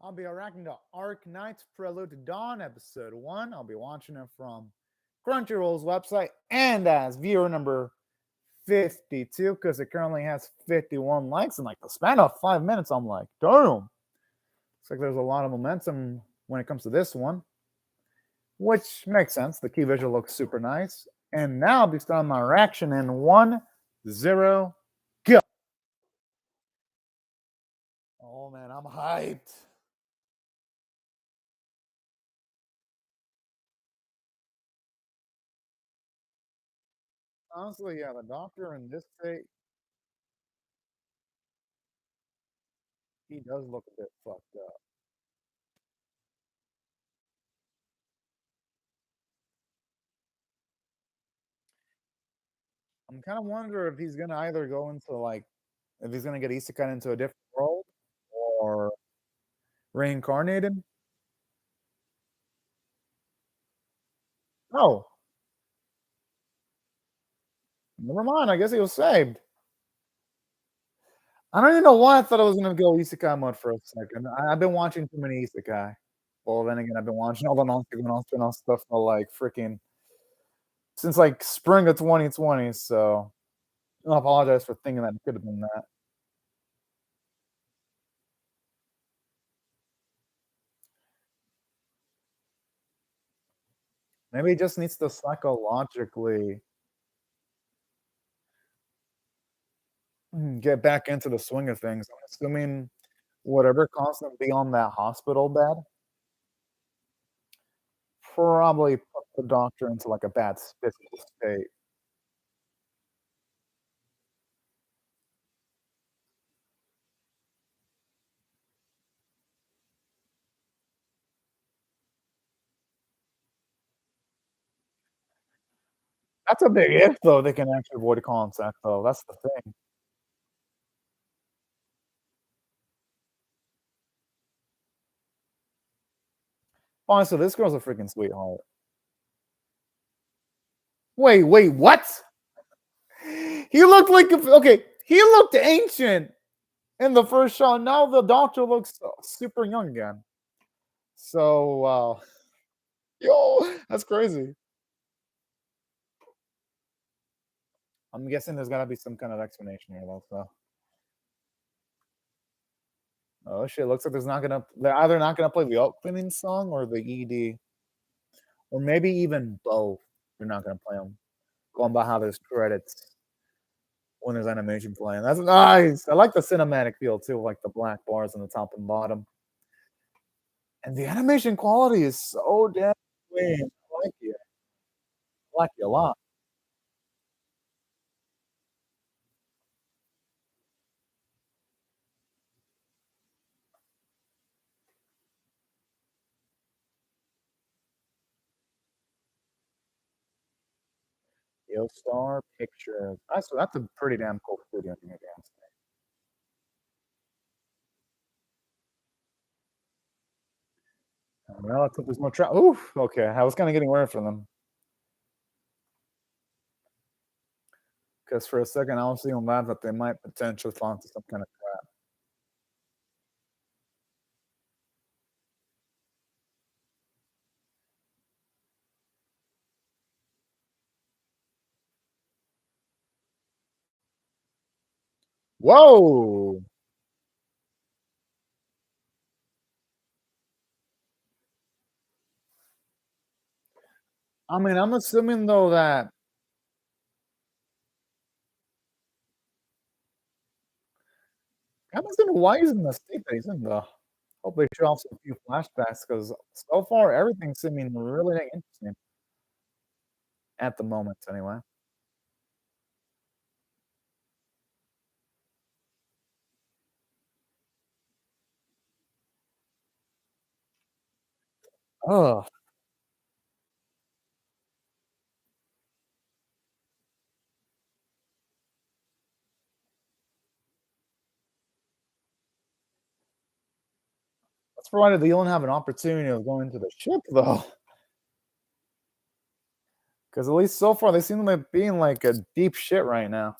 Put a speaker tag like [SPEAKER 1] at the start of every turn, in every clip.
[SPEAKER 1] I'll be reacting to Arknights Prelude to Dawn, episode 1. I'll be watching it from Crunchyroll's website and as viewer number 52 because it currently has 51 likes in like the span of 5 minutes. I'm like, damn. Looks like there's a lot of momentum when it comes to this one, which makes sense. The key visual looks super nice. And now I'll be starting my reaction in 1, 0, go. Oh man, I'm hyped. Honestly, yeah, the doctor in this state, he does look a bit fucked up. I'm kind of wondering if he's gonna either go into like, if he's gonna get isekai into a different world or reincarnated. Oh, never mind. I guess he was saved. I don't even know why I thought I was gonna go isekai mode for a second. I've been watching too many isekai. Well, then again, I've been watching all the non stuff for like freaking since like spring of 2020. So I apologize for thinking that it could have been that. Maybe he just needs to psychologically get back into the swing of things. I'm assuming whatever caused him to be on that hospital bed probably put the doctor into like a bad physical state. That's a big if, though. They can actually avoid contact, though. That's the thing. Honestly, this girl's a freaking sweetheart. Wait, what? He looked like okay. He looked ancient in the first shot. Now the doctor looks super young again. So, yo, that's crazy. I'm guessing there's got to be some kind of explanation here, though. So, oh shit, looks like there's not gonna. They're either not gonna play the opening song or the ED, or maybe even both. They're not gonna play them. Going by how there's credits when there's animation playing. That's nice. I like the cinematic feel too, like the black bars on the top and bottom. And the animation quality is so damn clean. I like it. I like it a lot. Star Pictures. That's a pretty damn cool studio to make games. Well, I think there's no trouble. Oof. Okay, I was kind of getting worried for them because for a second I was feeling bad that they might potentially fall into some kind of. Whoa! I mean, I'm assuming though that I'm assuming why he's in the state that he's in though. Hope they show off some few flashbacks because so far everything's seeming really dang interesting at the moment, anyway. Oh, that's provided they don't have an opportunity of going to the ship though, because at least so far they seem like being like a deep shit right now.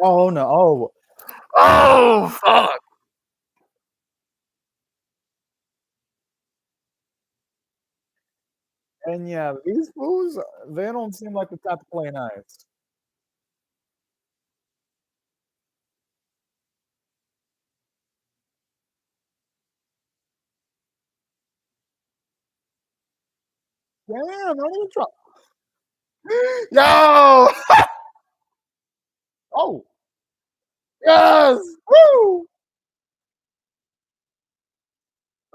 [SPEAKER 1] Oh no! Oh, oh fuck! And yeah, these fools, they don't seem like the type to play nice. Damn! Don't even try. Yo! Oh yes! Woo!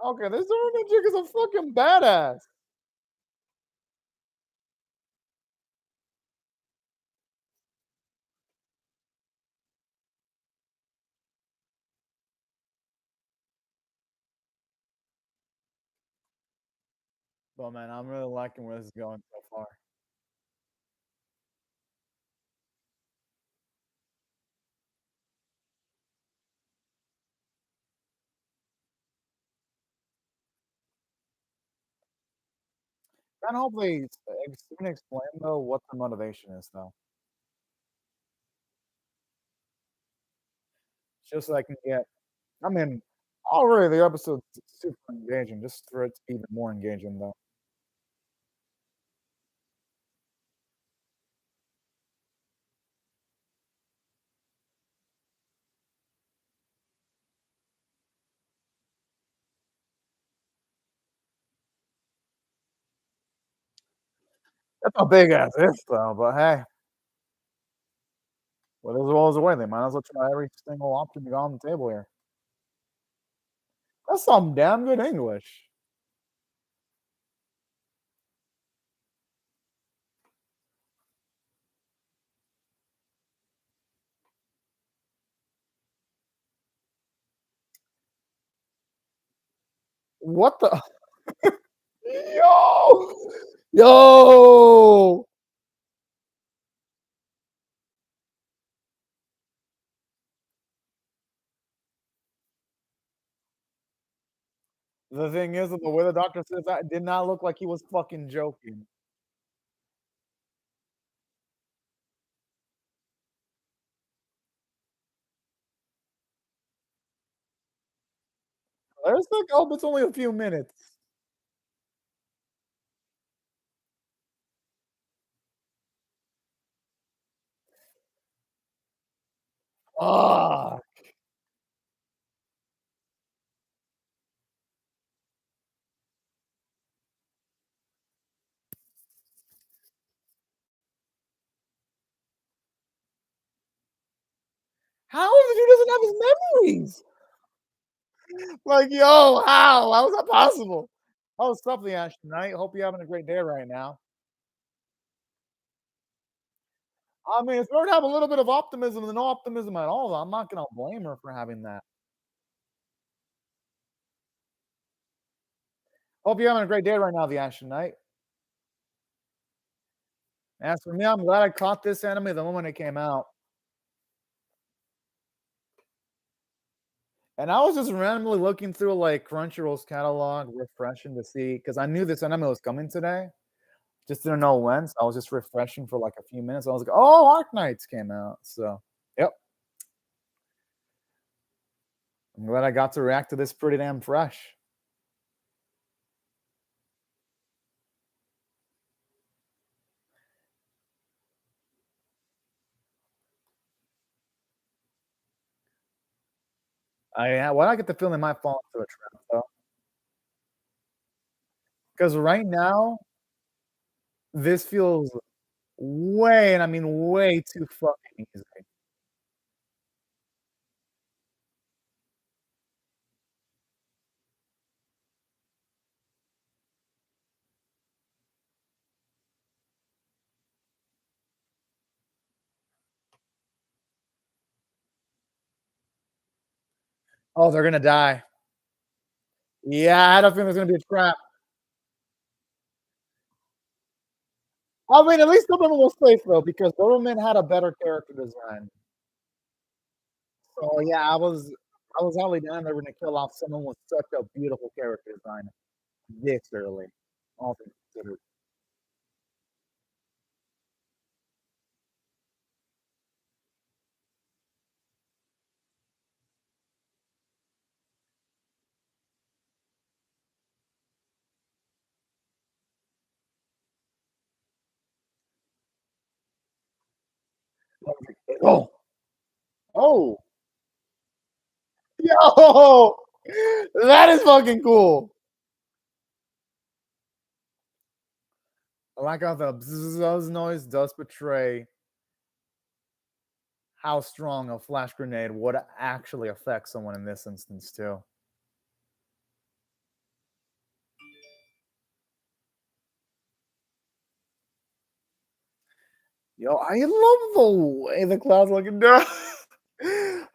[SPEAKER 1] Okay, this German chick is a fucking badass. Well, man, I'm really liking where this is going so far. And hopefully, soon explain though what the motivation is, though, just so I can get. I mean, already the episode's super engaging. Just for it to be even more engaging, though. That's a big ass if, though. But hey, well, there's always a way. They might as well try every single option you got on the table here. That's some damn good English. What the? Yo! Yo! The thing is that the way the doctor says that it did not look like he was fucking joking. There's like, "Oh, it's only a few minutes." Ah, how is it he doesn't have his memories? Like, yo, how? How is that possible? Oh, something, Ashton Knight. Hope you're having a great day right now. I mean, it's better to have a little bit of optimism than no optimism at all. I'm not gonna blame her for having that. Hope you're having a great day right now, the Ashton Knight. As for me, I'm glad I caught this anime the moment it came out. And I was just randomly looking through like Crunchyroll's catalog, refreshing to see because I knew this anime was coming today. Just didn't know when. So I was just refreshing for like a few minutes. I was like, oh, Arknights came out. So yep. I'm glad I got to react to this pretty damn fresh. I get the feeling it might fall into a trap though. Because right now, this feels way, and I mean way too fucking easy. Oh, they're gonna die. Yeah, I don't think there's gonna be a trap. I mean, at least Doberman was safe though, because Doberman had a better character design. So yeah, I was highly down they were gonna kill off someone with such a beautiful character design this early, all things considered. Oh, oh, yo, that is fucking cool. I like how the bzzz noise does portray how strong a flash grenade would actually affect someone in this instance too. Yo, I love the way the clouds looking down.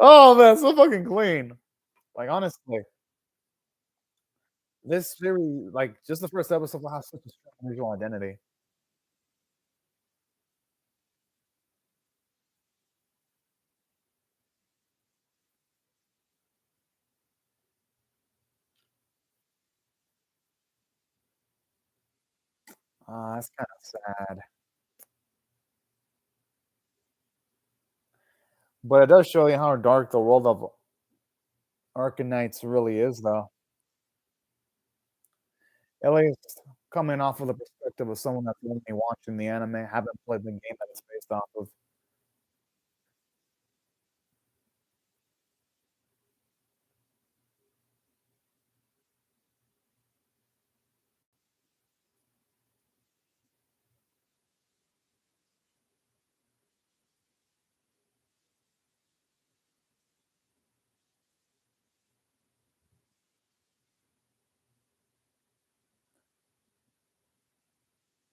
[SPEAKER 1] Oh man, so fucking clean. Like honestly, this series, like just the first episode has such a strong visual identity. That's kind of sad, but it does show you how dark the world of Arknights really is, though. At least coming off of the perspective of someone that's only watching the anime, haven't played the game that it's based off of.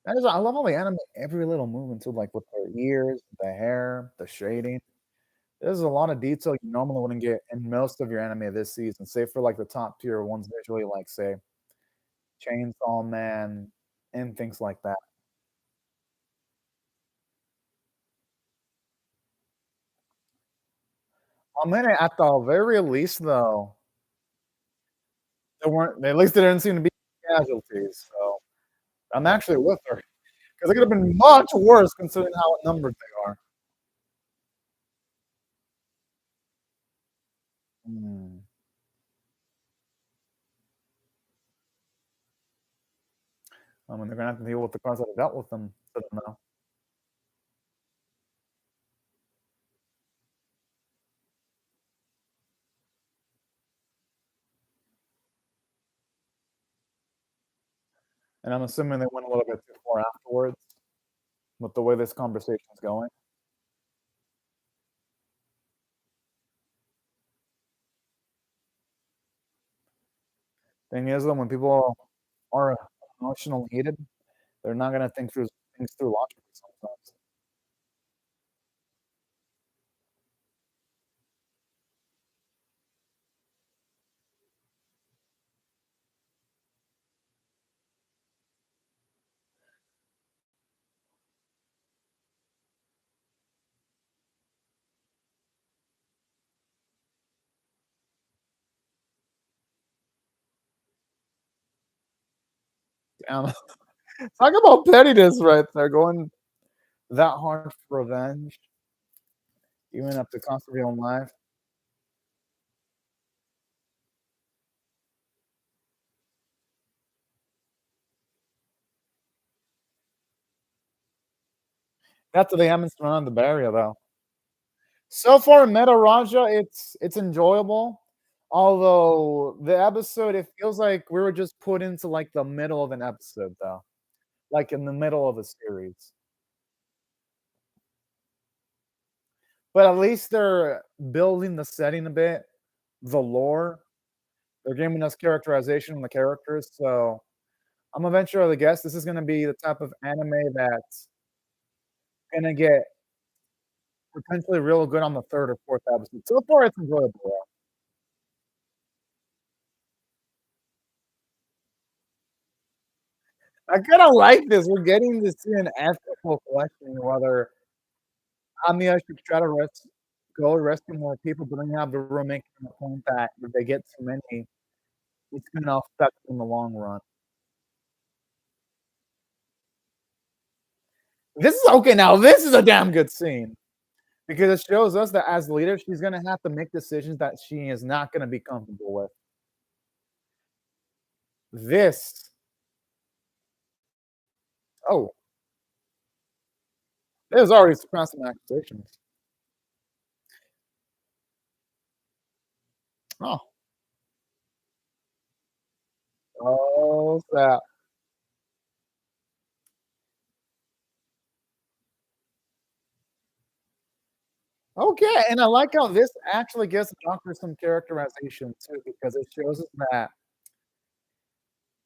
[SPEAKER 1] That is, I love how they animate every little movement too, like with their ears, the hair, the shading. There's a lot of detail you normally wouldn't get in most of your anime this season, save for like the top tier ones visually, like say Chainsaw Man and things like that. I mean, at the very least, though, there weren't. At least there didn't seem to be casualties. So I'm actually with her because it could have been much worse considering how outnumbered they are. Hmm. I mean, they're gonna have to deal with the cars that have dealt with them. I don't know. And I'm assuming they went a little bit too far afterwards with the way this conversation is going. Thing is, though, when people are emotionally heated, they're not gonna think through things through logically sometimes. Damn. Talk about pettiness right there, going that hard for revenge, even up to cost of your own life. After they haven't surrounded the barrier, though. So far, Meta Raja, it's enjoyable. Although the episode, it feels like we were just put into like the middle of an episode, though, like in the middle of a series. But at least they're building the setting a bit, the lore. They're giving us characterization on the characters. So I'm gonna venture to guess this is gonna be the type of anime that's gonna get potentially real good on the third or fourth episode. So far, it's enjoyable. Though. I kind of like this. We're getting to see an ethical question whether Amiya should try to go rescue more people, but then you have the room making the point that if they get too many, it's going to affect them in the long run. This is okay. Now, this is a damn good scene because it shows us that as leader, she's going to have to make decisions that she is not going to be comfortable with. This, oh, there's already surpassing my expectations. Oh. Oh, snap. Okay, and I like how this actually gives the Doctor some characterization too, because it shows us that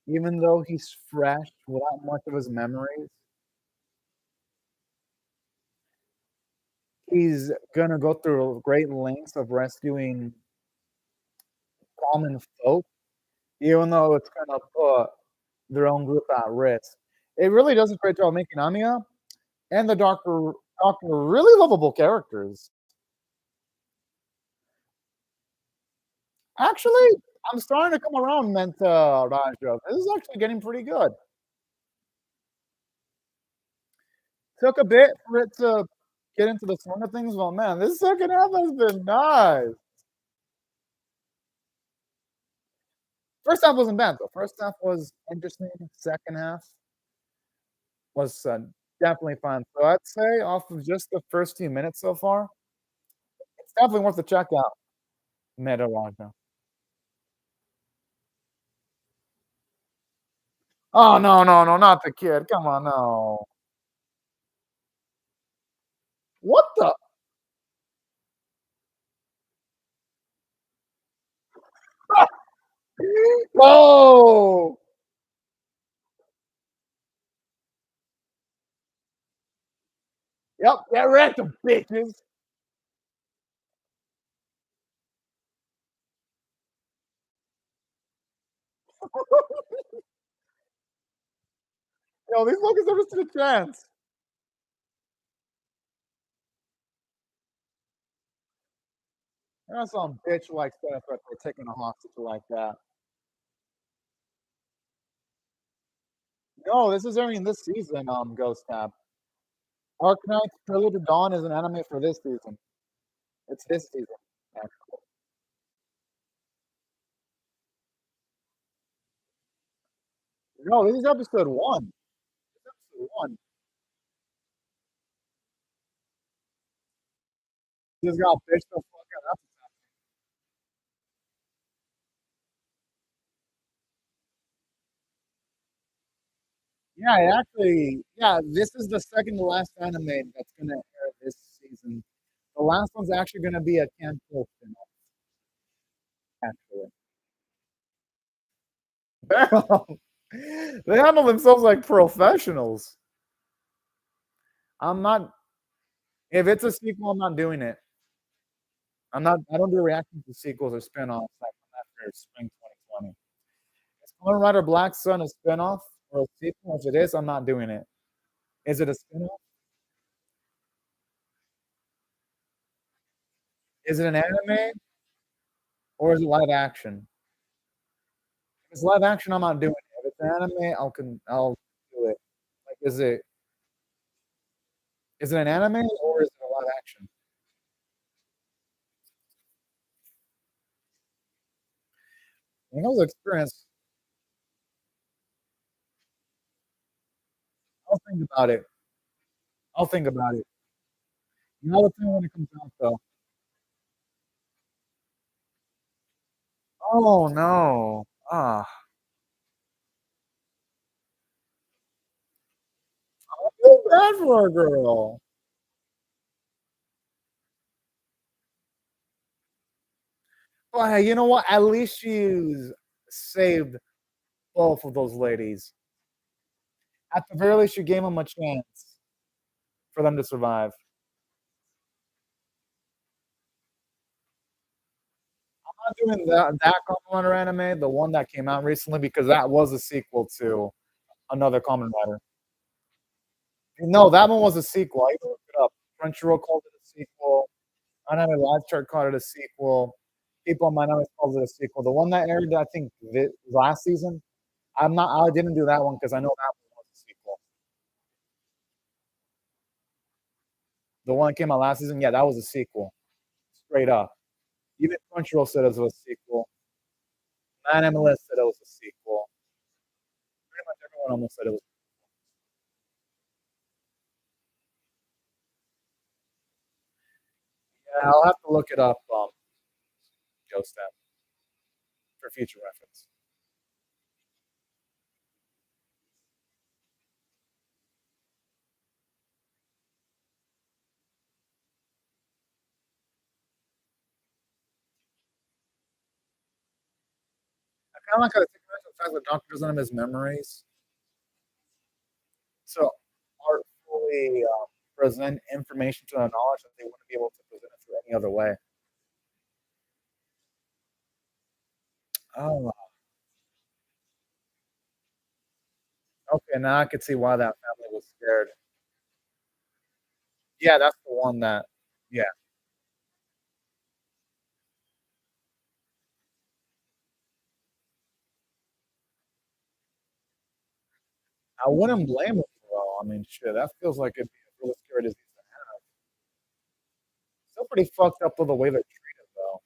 [SPEAKER 1] even though he's fresh without much of his memories, he's gonna go through great lengths of rescuing common folk, even though it's gonna put their own group at risk. It really does a great job making Amiya and the Doctor really lovable characters. Actually, I'm starting to come around, Menta Raja. This is actually getting pretty good. Took a bit for it to get into the swing of things, but man, this second half has been nice. First half wasn't bad though. First half was interesting. Second half was definitely fun. So I'd say off of just the first few minutes so far, it's definitely worth a check out. Meta Raja. Oh no, no, no, not the kid. Come on, no. What the? No! Yep, get wrecked, them bitches. Yo, these fuckers never stood a chance. There's some bitch like stuff that they're taking a hostage like that. No, this is during this season, Ghost Tab. Arknights Prelude to Dawn is an anime for this season. It's this season, actually. No, this is episode one. This is episode one. Just got bitched the fuck out. Yeah, yeah, this is the second to last anime that's gonna air this season. The last one's actually gonna be a cancel spin-off, actually. Damn. They handle themselves like professionals. I'm not if it's a sequel, I'm not doing it. I don't do reactions to sequels or spin-offs like from after spring 2020. Is Kamen Rider Black Sun a spin-off or a sequel? If it is, I'm not doing it. Is it a spin-off? Is it an anime or is it live action? If it's live action, I'm not doing it. If it's an anime, I'll do it. Like, is it an anime or is it a live action? You know the experience. I'll think about it. I'll think about it. You know the thing when it comes out though. Oh no. Ah. I feel bad for a girl. Well, hey, you know what? At least you saved both of those ladies. At the very least, you gave them a chance for them to survive. I'm not doing that Kamen Rider anime, the one that came out recently, because that was a sequel to another Kamen Rider. No, that one was a sequel. I even looked it up. Crunchyroll called it a sequel. Anime Live Chart called it a sequel. People on my anime called it a sequel. The one that aired, I think, last season. I didn't do that one because I know that one was a sequel. The one that came out last season, yeah, that was a sequel. Straight up. Even Crunchyroll said it was a sequel. Anime List said it was a sequel. Pretty much everyone almost said it was. Yeah, I'll have to look it up. Ghost Step. for future reference. I kind of like how they take advantage of the fact that the Doctor doesn't have his memories, so artfully present information to the knowledge that they wouldn't be able to present it through any other way. Oh, okay. Now I could see why that family was scared. Yeah, that's the one that. Yeah, I wouldn't blame them though. I mean, shit, that feels like it'd be a really scary disease to have. Still pretty fucked up with the way they're treated though.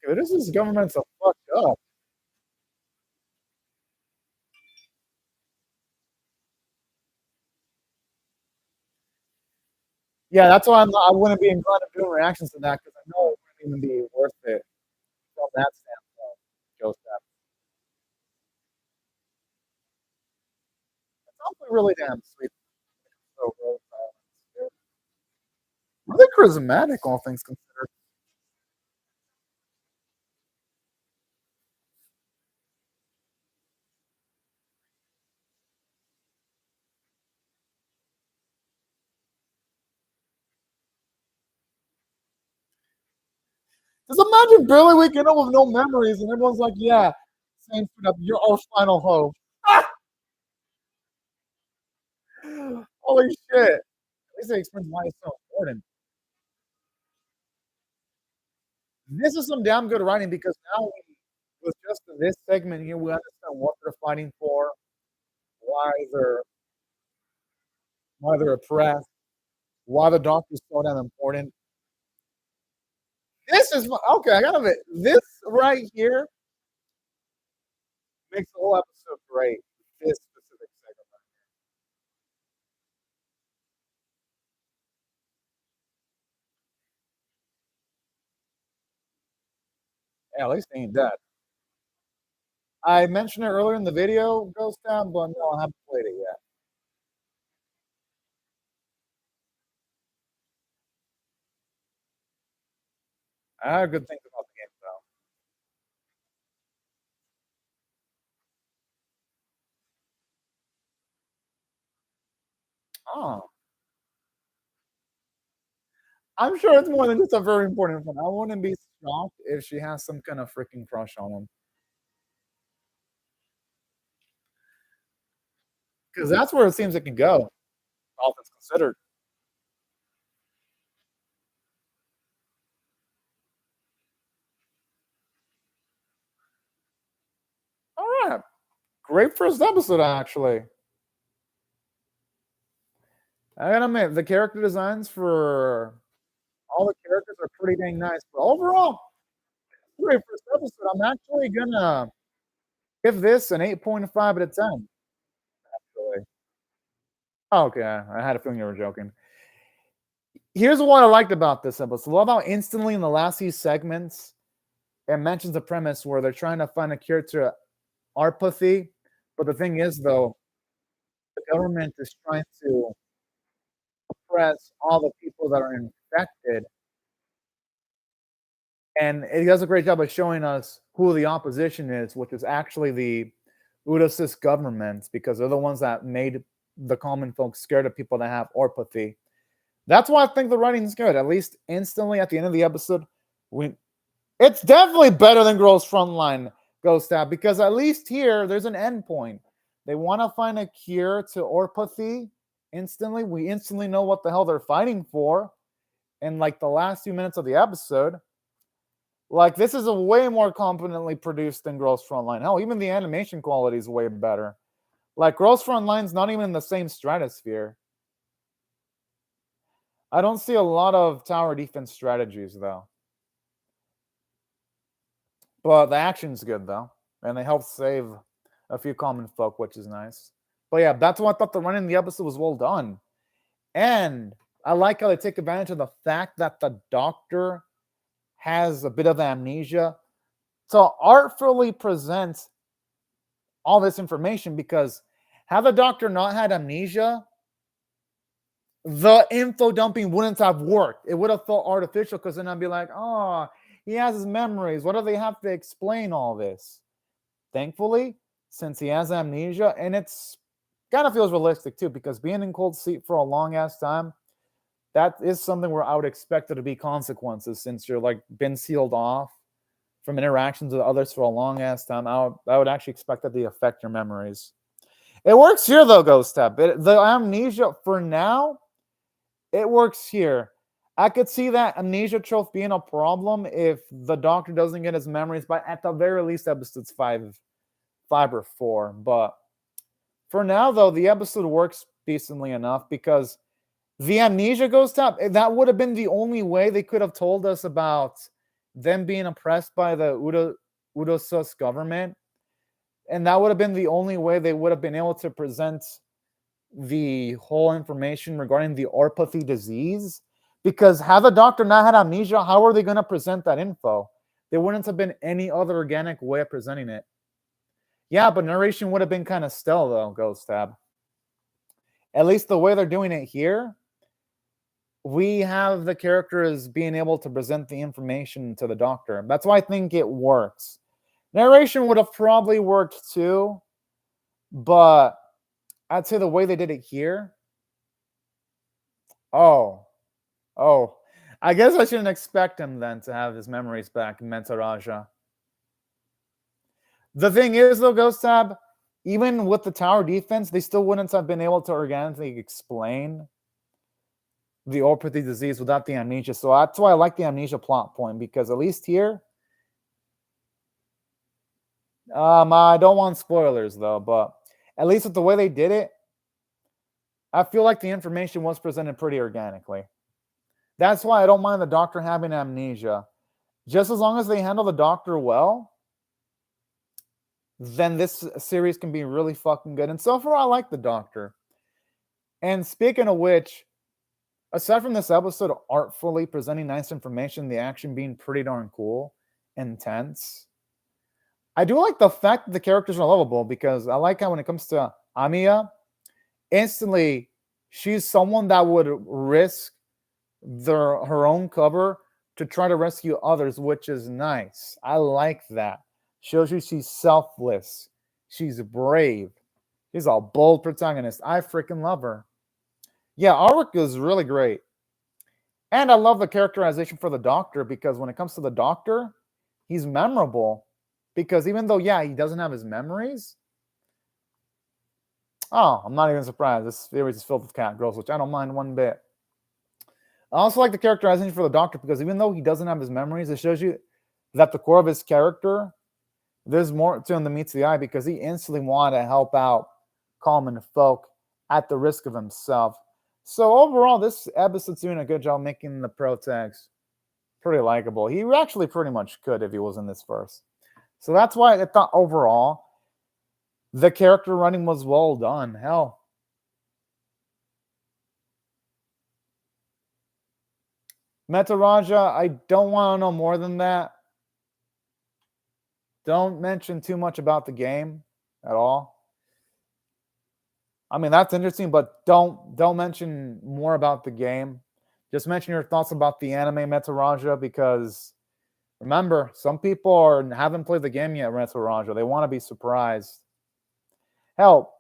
[SPEAKER 1] Okay, this is government's so fucked up. Yeah, that's why I wouldn't be inclined to doing reactions to that because I know it wouldn't even be worth it from that standpoint. Joseph, it's also really damn sweet. So really charismatic, all things considered. Just imagine barely waking up with no memories, and everyone's like, "Yeah, same food up. You're our final hope." Holy shit! At least they explain why it's so important. This is some damn good writing because now with just this segment here, we understand what they're fighting for, why they're why they're oppressed, why the doctor's so damn important. This is okay. I gotta admit, this right here makes the whole episode great. This specific segment. Yeah, at least they ain't dead. I mentioned it earlier in the video, Ghost Town, but no, I haven't played it yet. I heard good things about the game though. Oh, I'm sure it's more than just a very important one. I wouldn't be shocked if she has some kind of freaking crush on him, because that's where it seems it can go, all things considered. All right, great first episode actually. I gotta admit, the character designs for all the characters are pretty dang nice. But overall, great first episode. I'm actually gonna give this an 8.5 out of 10. Actually. Oh, okay, I had a feeling you were joking. Here's what I liked about this episode. I love how instantly in the last few segments it mentions a premise where they're trying to find a cure to apathy. But the thing is, though, the government is trying to oppress all the people that are infected. And it does a great job of showing us who the opposition is, which is actually the Udacist governments, because they're the ones that made the common folks scared of people that have apathy. That's why I think the writing is good. At least instantly at the end of the episode, we it's definitely better than Girls Frontline Ghost Tab because at least here there's an end point. They want to find a cure to orpathy instantly. We instantly know what the hell they're fighting for in like the last few minutes of the episode. Like this is a way more competently produced than Girls Frontline. Hell, even the animation quality is way better. Like Girls Frontline's not even in the same stratosphere. I don't see a lot of tower defense strategies though. But the action's good though, and they help save a few common folk, which is nice. But yeah, that's what I thought. The running the episode was well done, and I like how they take advantage of the fact that the doctor has a bit of amnesia to artfully present all this information, because had the doctor not had amnesia, the info dumping wouldn't have worked. It would have felt artificial, because then I'd be like, oh, he has his memories. What do they have to explain all this? Thankfully, since he has amnesia, and it's kind of feels realistic too, because being in cold sleep for a long ass time, that is something where I would expect there to be consequences, since you're like been sealed off from interactions with others for a long ass time. I would actually expect that to affect your memories. It works here though, Ghost Tab. The amnesia for now, it works here. I could see that amnesia trope being a problem if the doctor doesn't get his memories by at the very least episodes 5 or 4. But for now though, the episode works decently enough, because the amnesia Ghost Tab, that would have been the only way they could have told us about them being oppressed by the Udosus government. And that would have been the only way they would have been able to present the whole information regarding the orpathy disease. Because had the doctor not had amnesia, how are they going to present that info? There wouldn't have been any other organic way of presenting it. Yeah, but narration would have been kind of still though, Ghost Tab. At least the way they're doing it here, we have the characters being able to present the information to the doctor. That's why I think it works. Narration would have probably worked too, but I'd say the way they did it here. Oh, I guess I shouldn't expect him then to have his memories back in Mentaraja. The thing is though, Ghost Tab, even with the tower defense, they still wouldn't have been able to organically explain the orpathy disease without the amnesia. So that's why I like the amnesia plot point, because at least here, I don't want spoilers though, but at least with the way they did it, I feel like the information was presented pretty organically. That's why I don't mind the doctor having amnesia. Just as long as they handle the doctor well, then this series can be really fucking good. And so far, I like the doctor. And speaking of which, aside from this episode artfully presenting nice information, the action being pretty darn cool, intense, I do like the fact that the characters are lovable, because I like how when it comes to Amiya, instantly she's someone that would risk her own cover to try to rescue others, which is nice. I like that. Shows you she's selfless. She's brave. She's a bold protagonist. I freaking love her. Yeah, artwork is really great. And I love the characterization for the doctor, because when it comes to the doctor, he's memorable. Because even though, yeah, he doesn't have his memories. Oh, I'm not even surprised. This series is filled with cat girls, which I don't mind one bit. I also like the characterization for the doctor, because even though he doesn't have his memories, it shows you that the core of his character, there's more to him than meets the eye, because he instantly wanted to help out common folk at the risk of himself. So overall, this episode's doing a good job making the protagonist pretty likable. He actually pretty much could if he was in this verse. So that's why I thought overall the character running was well done. Hell, Metaraja, I don't want to know more than that. Don't mention too much about the game at all. I mean, that's interesting, but don't mention more about the game. Just mention your thoughts about the anime Metaraja, because remember, some people haven't played the game yet, Metaraja. They want to be surprised. Hell,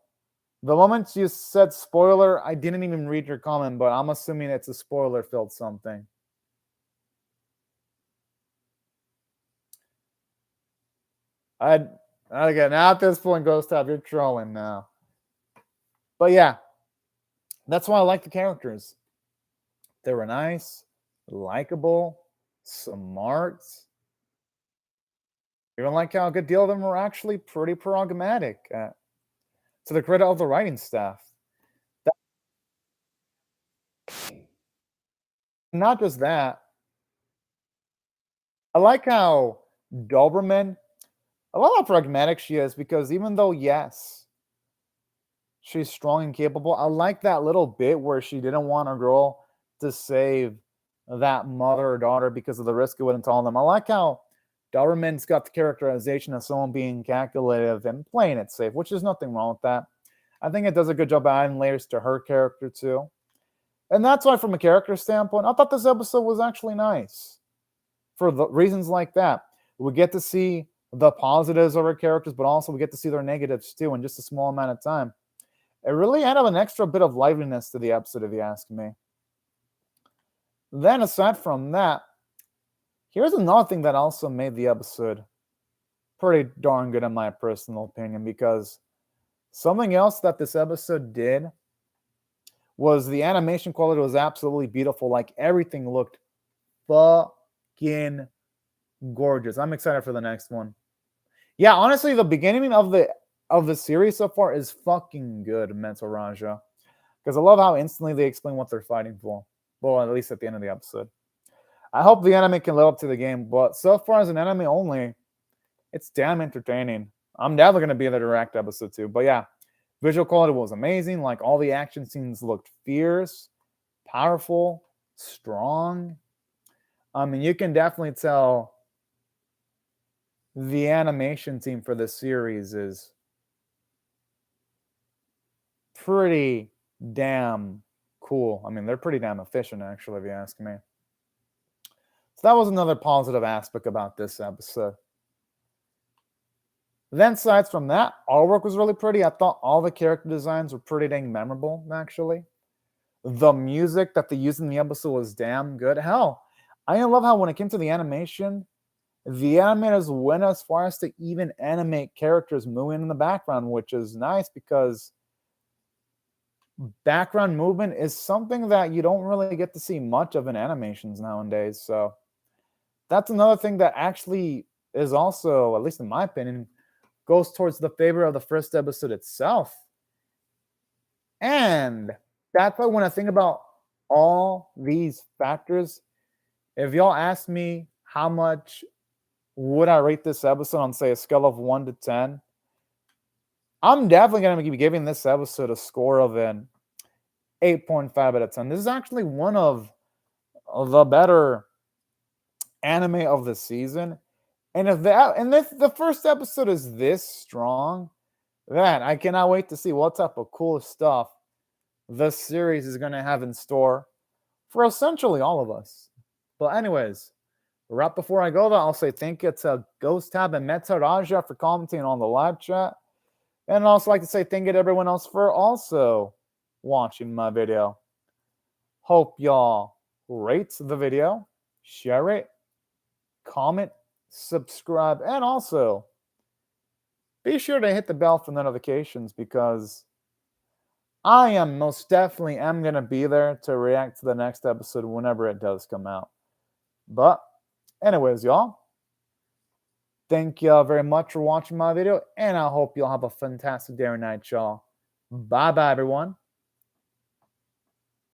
[SPEAKER 1] the moment you said spoiler, I didn't even read your comment, but I'm assuming it's a spoiler-filled something. Again, now at this point, Ghost Tab, you're trolling now. But yeah, that's why I like the characters. They were nice, likable, smart. Even like how a good deal of them were actually pretty pragmatic. To the credit of the writing staff. Not just that. I like how Doberman, I love how pragmatic she is, because even though, yes, she's strong and capable, I like that little bit where she didn't want her girl to save that mother or daughter because of the risk it would entail them. I like how Doberman's got the characterization of someone being calculative and playing it safe, which is nothing wrong with that. I think it does a good job of adding layers to her character too. And that's why, from a character standpoint, I thought this episode was actually nice. For the reasons like that. We get to see the positives of our characters, but also we get to see their negatives too in just a small amount of time. It really added an extra bit of liveliness to the episode, if you ask me. Then, aside from that, here's another thing that also made the episode pretty darn good in my personal opinion, because something else that this episode did was the animation quality was absolutely beautiful. Like, everything looked fucking gorgeous. I'm excited for the next one. Yeah, honestly, the beginning of the series so far is fucking good, Mental Raja. Because I love how instantly they explain what they're fighting for. Well, at least at the end of the episode. I hope the anime can live up to the game, but so far as an anime only, it's damn entertaining. I'm definitely going to be in the direct episode too. But yeah, visual quality was amazing. Like, all the action scenes looked fierce, powerful, strong. I mean, you can definitely tell the animation team for this series is pretty damn cool. I mean, they're pretty damn efficient, actually, if you ask me. So that was another positive aspect about this episode. Then, aside from that, artwork was really pretty. I thought all the character designs were pretty dang memorable, actually. The music that they used in the episode was damn good. Hell, I love how when it came to the animation, the animators went as far as to even animate characters moving in the background, which is nice because background movement is something that you don't really get to see much of in animations nowadays. So that's another thing that actually is also, at least in my opinion, goes towards the favor of the first episode itself. And that's why when I think about all these factors, if y'all ask me how much would I rate this episode on, say, a scale of 1 to 10, I'm definitely going to be giving this episode a score of an 8.5 out of 10. This is actually one of the better anime of the season. And if the first episode is this strong, then I cannot wait to see what type of cool stuff the series is going to have in store for essentially all of us. But anyways, right before I go, though, I'll say thank you to Ghost Tab and Meta Raja for commenting on the live chat. And I'd also like to say thank you to everyone else for also watching my video. Hope y'all rate the video, share it, comment, subscribe, and also be sure to hit the bell for notifications, because I am most definitely going to be there to react to the next episode whenever it does come out. But anyways, y'all, thank you very much for watching my video, and I hope y'all have a fantastic day or night, y'all. Bye-bye, everyone.